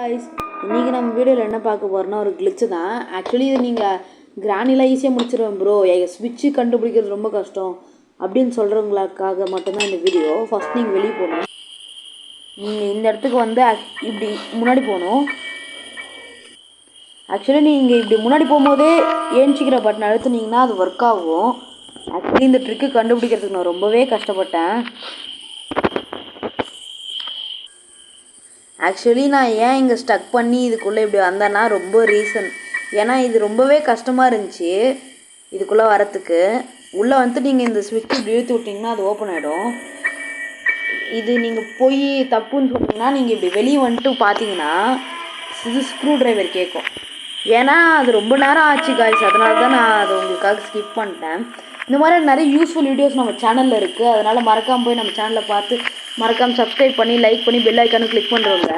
guys, இன்றைக்கி நம்ம வீடியோவில் என்ன பார்க்க போகிறோன்னா ஒரு கிளிச்சு தான். ஆக்சுவலி இது நீங்கள் கிரானிலாம் ஈஸியாக முடிச்சிருவேன் ப்ரோ, ஸ்விட்சு கண்டுபிடிக்கிறது ரொம்ப கஷ்டம் அப்படின்னு சொல்கிறவங்களுக்காக மட்டும்தான் இந்த வீடியோ. ஃபஸ்ட் நீங்கள் வெளியே போகணும். நீங்கள் இந்த இடத்துக்கு வந்து இப்படி முன்னாடி போகணும். ஆக்சுவலி நீங்கள் இப்படி முன்னாடி போகும்போதே ஏஞ்சிக்கிற பட்டன் அழுத்துனீங்கன்னா அது ஒர்க் ஆகும். ஆக்சுவலி இந்த ட்ரிக்கு கண்டுபிடிக்கிறதுக்கு நான் ரொம்பவே கஷ்டப்பட்டேன். ஆக்சுவலி நான் ஏன் இங்கே ஸ்டக் பண்ணி இதுக்குள்ளே இப்படி வந்தேன்னா ரொம்ப ரீசன். ஏன்னா இது ரொம்பவே கஷ்டமாக இருந்துச்சு இதுக்குள்ளே வரத்துக்கு. உள்ளே வந்துட்டு நீங்கள் இந்த ஸ்விட்ச் இப்படி இழுத்து விட்டிங்கன்னா அது ஓப்பன் ஆகிடும். இது நீங்கள் போய் தப்புன்னு சொன்னீங்கன்னா நீங்கள் இப்படி வெளியே வந்துட்டு பார்த்தீங்கன்னா இது ஸ்க்ரூ டிரைவர் கேட்கும். ஏன்னா அது ரொம்ப நேரம் ஆச்சு காய்ஸ், அதனால தான் நான் அதை உங்களுக்காக ஸ்கிப் பண்ணிட்டேன். இந்த மாதிரி நிறைய யூஸ்ஃபுல் வீடியோஸ் நம்ம சேனலில் இருக்குது. அதனால் மறக்காமல் போய் நம்ம சேனலை பார்த்து மறக்காமல் சப்ஸ்கிரைப் பண்ணி லைக் பண்ணி பெல் ஐக்கானு கிளிக் பண்ணுறவங்க